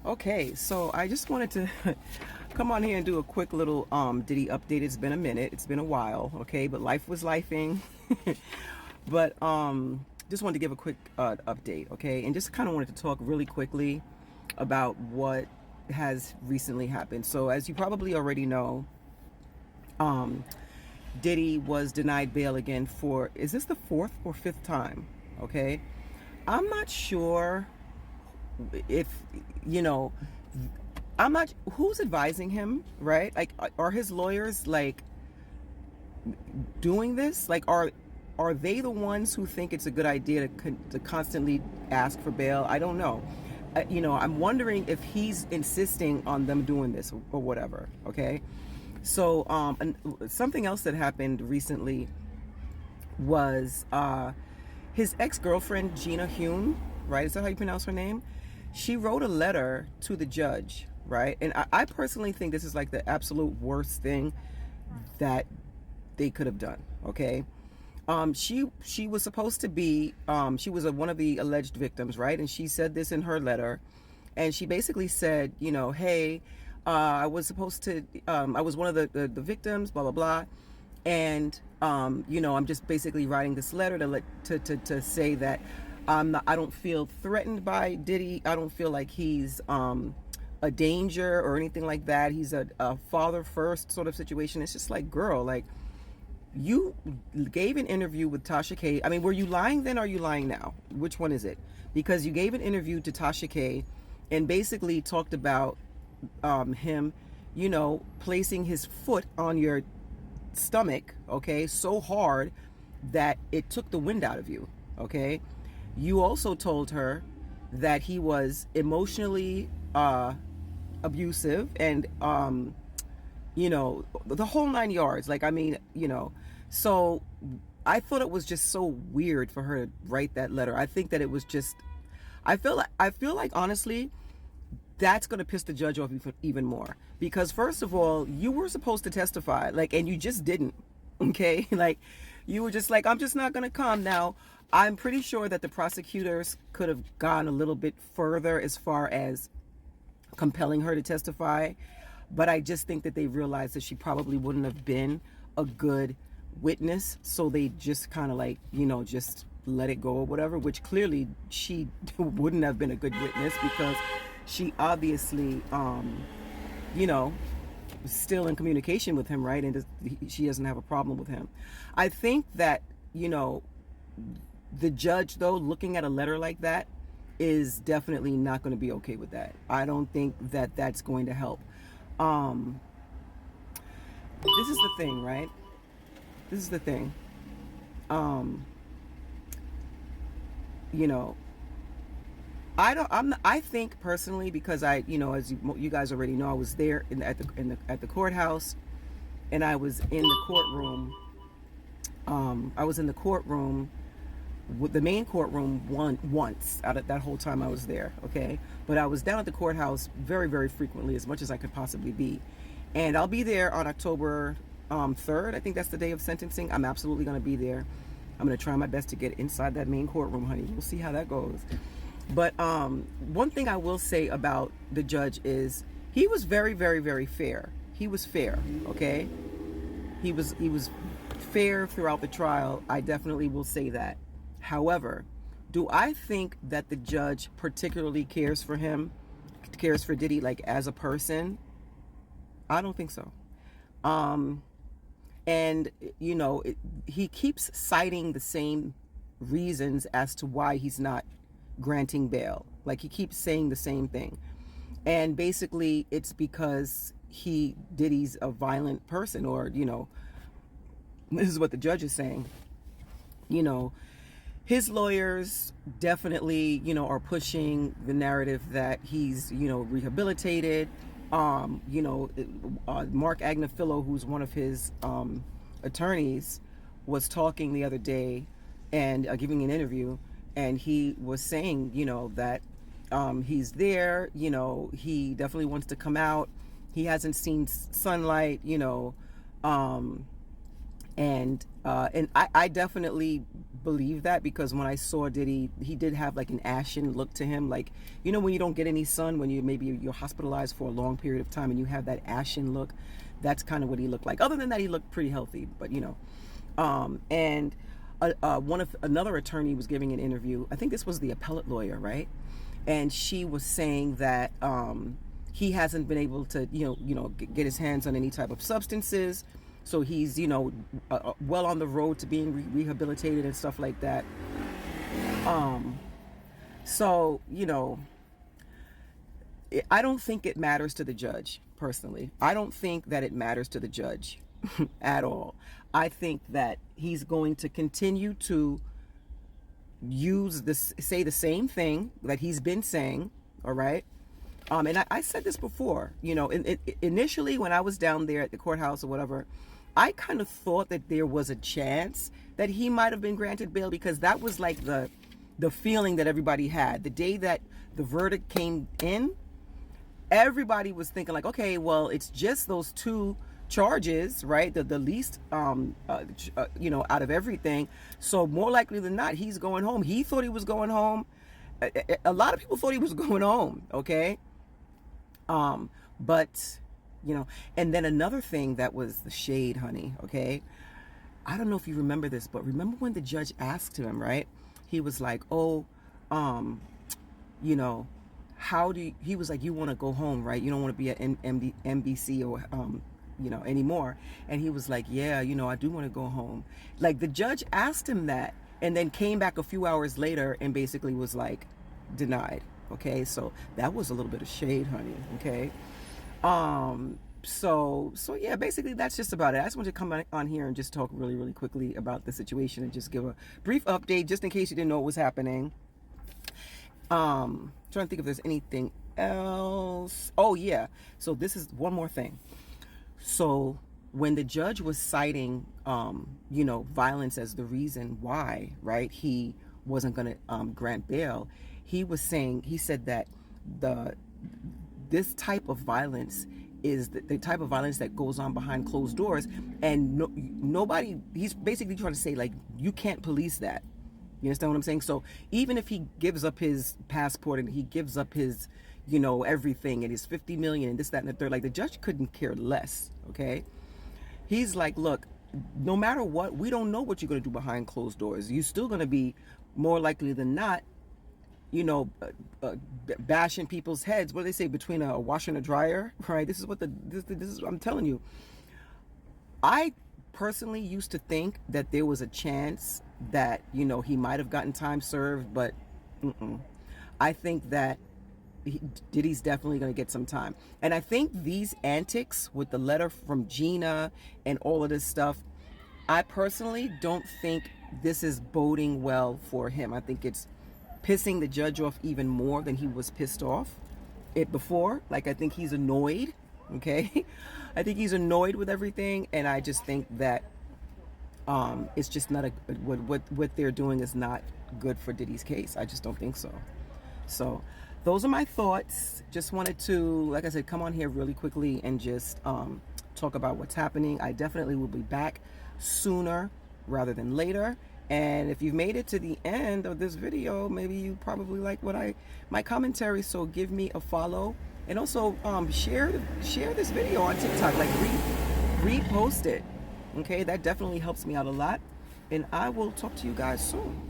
Okay, so I just wanted to come on here and do a quick little Diddy update. It's been a minute. It's been a while, okay? But life was lifing. But just wanted to give a quick update, okay? And just kind of wanted to talk really quickly about what has recently happened. So as you probably already know, um Diddy was denied bail again for, is this the fourth or fifth time? Okay? I'm not sure if, you know, I'm not, who's advising him, right? Like, are his lawyers like doing this? Like, are they the ones who think it's a good idea to constantly ask for bail? I don't know. I'm wondering if he's insisting on them doing this or whatever. Okay, so and something else that happened recently was his ex-girlfriend Gina Hune, right? Is that how you pronounce her name? She wrote a letter to the judge, right? And I personally think this is like the absolute worst thing that they could have done. Okay, she was supposed to be she was one of the alleged victims, right? And she said this in her letter, and she basically said, hey, I was supposed to I was one of the victims, blah blah blah, and I'm just basically writing this letter to say that I don't feel threatened by Diddy. I don't feel like he's a danger or anything like that. He's a father first sort of situation. It's just like, girl, like, you gave an interview with Tasha K. I mean, were you lying then or are you lying now? Which one is it? Because you gave an interview to Tasha K and basically talked about him, placing his foot on your stomach, okay, so hard that it took the wind out of you, okay? You also told her that he was emotionally abusive and, the whole 9 yards. Like, I mean, so I thought it was just so weird for her to write that letter. I think that it was just, I feel like honestly, that's going to piss the judge off even more. Because first of all, you were supposed to testify, like, and you just didn't, okay? Like, you were just like, I'm just not going to come. Now, I'm pretty sure that the prosecutors could have gone a little bit further as far as compelling her to testify. But I just think that they realized that she probably wouldn't have been a good witness. So they just kind of like, just let it go or whatever, which clearly she wouldn't have been a good witness because she obviously, still in communication with him, right? And she doesn't have a problem with him. I think that, the judge, though, looking at a letter like that is definitely not going to be okay with that. I don't think that that's going to help. This is the thing, right? This is the thing. You know, I think personally, because as you guys already know, I was there at the courthouse, and I was in the courtroom. I was in the courtroom, with the main courtroom once out of that whole time I was there, okay? But I was down at the courthouse very, very frequently, as much as I could possibly be. And I'll be there on October 3rd. I think that's the day of sentencing. I'm absolutely going to be there. I'm going to try my best to get inside that main courtroom, honey. We'll see how that goes. But one thing I will say about the judge is he was very, very, very fair. He was fair, okay? He was fair throughout the trial. I definitely will say that. However, do I think that the judge particularly cares for Diddy, like, as a person? I don't think so. And, he keeps citing the same reasons as to why he's not granting bail. Like, he keeps saying the same thing. And basically, it's because Diddy's a violent person, or, this is what the judge is saying. His lawyers definitely, are pushing the narrative that he's, rehabilitated. Mark Agnafilo, who's one of his attorneys, was talking the other day and giving an interview, and he was saying, that he's there, he definitely wants to come out. He hasn't seen sunlight, And I definitely believe that, because when I saw Diddy, he did have like an ashen look to him, like, you know, when you don't get any sun, when you're hospitalized for a long period of time and you have that ashen look. That's kind of what he looked like. Other than that, he looked pretty healthy, but you know. And another attorney was giving an interview. I think this was the appellate lawyer, right? And she was saying that he hasn't been able to, get his hands on any type of substances. So he's, well on the road to being rehabilitated and stuff like that. So, I don't think it matters to the judge, personally. I don't think that it matters to the judge at all. I think that he's going to continue to say the same thing that he's been saying, all right? And I said this before, initially when I was down there at the courthouse or whatever, I kind of thought that there was a chance that he might have been granted bail, because that was like the feeling that everybody had. The day that the verdict came in, everybody was thinking like, okay, well, it's just those two charges, right? The least, out of everything. So more likely than not, he's going home. He thought he was going home. A lot of people thought he was going home, okay? But, and then another thing that was the shade, honey, okay? I don't know if you remember this, but remember when the judge asked him, right? He was like, how do you, he was like, you want to go home, right? You don't want to be at NBC or, anymore. And he was like, yeah, I do want to go home. Like, the judge asked him that and then came back a few hours later and basically was like, denied. Okay. So that was a little bit of shade, honey. Okay. So yeah, basically that's just about it. I just wanted to come on here and just talk really, really quickly about the situation and just give a brief update, just in case you didn't know what was happening. Trying to think if there's anything else. Oh yeah. So this is one more thing. So when the judge was citing, violence as the reason why, right, he wasn't going to grant bail, he said that this type of violence is the type of violence that goes on behind closed doors, and nobody, he's basically trying to say, like, you can't police that. You understand what I'm saying? So even if he gives up his passport and he gives up his, everything, and his 50 million and this, that, and the third, like, the judge couldn't care less. Okay. He's like, look, no matter what, we don't know what you're going to do behind closed doors. You're still going to be, more likely than not, bashing people's heads. What do they say, between a washer and a dryer, right? This is what this is, I'm telling you. I personally used to think that there was a chance that, he might have gotten time served, but I think that Diddy's definitely going to get some time. And I think these antics with the letter from Gina and all of this stuff, I personally don't think this is boding well for him. I think it's pissing the judge off even more than he was pissed off before. Like, I think he's annoyed, okay? I think he's annoyed with everything, and I just think that it's just not what they're doing is not good for Diddy's case. I just don't think so. So those are my thoughts. Just wanted to, like I said, come on here really quickly and just talk about what's happening. I definitely will be back sooner rather than later. And if you've made it to the end of this video, maybe you probably like my commentary. So give me a follow, and also share this video on TikTok. Like, repost it. Okay, that definitely helps me out a lot. And I will talk to you guys soon.